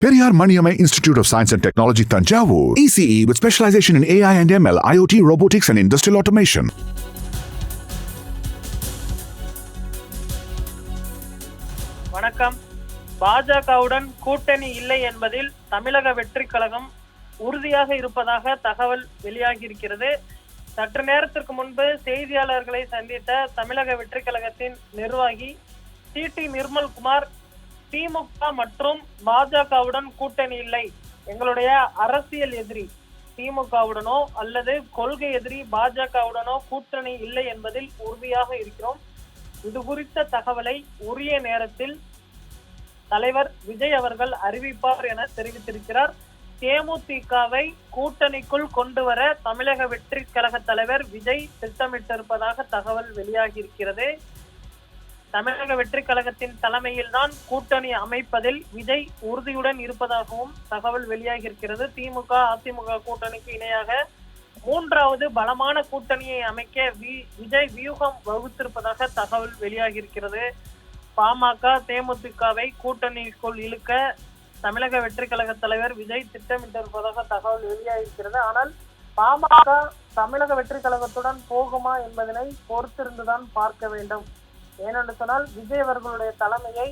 Periyar Maniamai Institute of Science and Technology, Tanjavur. ECE with specialization in AI and ML, IoT, robotics and industrial automation. வணக்கம். பாஜகவுடன் கூட்டணி இல்லை என்பதில் தமிழக வெற்றிக் கழகம் உறுதியாக இருப்பதாக தகவல் வெளியாகி இருக்கிறது. சற்று நேரத்திற்கு முன்பு செய்தியாளர்களை சந்தித்த தமிழக வெற்றிக் கழகத்தின் நிர்வாகி டி நிர்மல்குமார், திமுக மற்றும் பாஜகவுடன் கூட்டணி இல்லை, எங்களுடைய அரசியல் எதிரி திமுகவுடனோ அல்லது கொள்கை எதிரி பாஜகவுடனோ கூட்டணி இல்லை என்பதில் உறுதியாக இருக்கிறோம். இது குறித்த தகவலை உரிய நேரத்தில் தலைவர் விஜய் அவர்கள் அறிவிப்பார் என தெரிவித்திருக்கிறார். தேமுதிகவை கூட்டணிக்குள் கொண்டு வர தமிழக வெற்றி கழக தலைவர் விஜய் திட்டமிட்டிருப்பதாக தகவல் வெளியாகி இருக்கிறது. தமிழக வெற்றி கழகத்தின் தலைமையில் தான் கூட்டணி அமைப்பதில் விஜய் உறுதியுடன் இருப்பதாகவும் தகவல் வெளியாகி இருக்கிறது. திமுக அதிமுக கூட்டணிக்கு இணையாக மூன்றாவது பலமான கூட்டணியை அமைக்க விஜய் வியூகம் வகுத்திருப்பதாக தகவல் வெளியாகி இருக்கிறது. பாமக தேமுதிகவை கூட்டணிக்குள் இழுக்க தமிழக வெற்றி கழக தலைவர் விஜய் திட்டமிட்டிருப்பதாக தகவல் வெளியாகிருக்கிறது. ஆனால் பாமக தமிழக வெற்றி கழகத்துடன் போகுமா என்பதனை பொறுத்திருந்துதான் பார்க்க வேண்டும். ஏனென்று சொன்னால் விஜய் அவர்களுடைய தலைமையை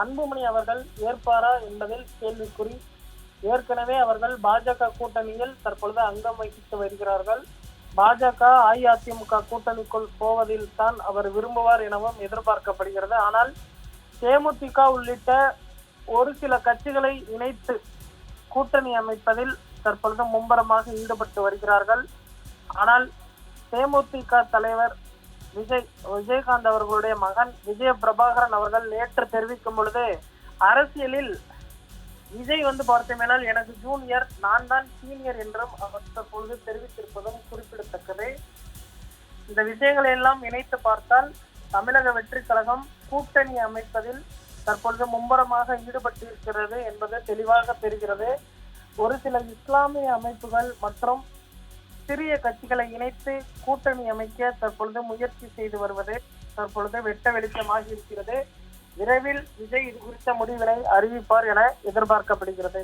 அன்புமணி அவர்கள் ஏற்பாரா என்பதில் கேள்விக்குறி. ஏற்கனவே அவர்கள் பாஜக கூட்டணியில் தற்பொழுது அங்கம் வகித்து வருகிறார்கள். பாஜக அஇஅதிமுக கூட்டணிக்குள் போவதில் தான் அவர் விரும்புவார் எனவும் எதிர்பார்க்கப்படுகிறது. ஆனால் தேமுதிக உள்ளிட்ட ஒரு சில கட்சிகளை இணைத்து கூட்டணி அமைப்பதில் தற்பொழுது மும்முரமாக ஈடுபட்டு வருகிறார்கள். ஆனால் தேமுதிக தலைவர் விஜயகாந்த் அவர்களுடைய மகன் விஜய பிரபாகரன் அவர்கள் நேற்று தெரிவிக்கும் பொழுது, அரசியலில் விஜய் பார்த்தோமேனால் எனக்கு ஜூனியர், நான் தான் சீனியர் என்றும் அவர் தற்பொழுது தெரிவித்திருப்பதும் குறிப்பிடத்தக்கது. இந்த விஷயங்களை எல்லாம் இணைத்து பார்த்தால் தமிழக வெற்றி கழகம் கூட்டணி அமைப்பதில் தற்பொழுது மும்முரமாக ஈடுபட்டிருக்கிறது என்பது தெளிவாக தெரிகிறது. ஒரு சில இஸ்லாமிய அமைப்புகள் மற்றும் சிறிய கட்சிகளை இணைத்து கூட்டணி அமைக்க தற்பொழுது முயற்சி செய்து வருவது தற்பொழுது வெட்ட வெளிச்சமாகி இருக்கிறது. விரைவில் விஜய் இது குறித்த முடிவுகளை அறிவிப்பார் என எதிர்பார்க்கப்படுகிறது.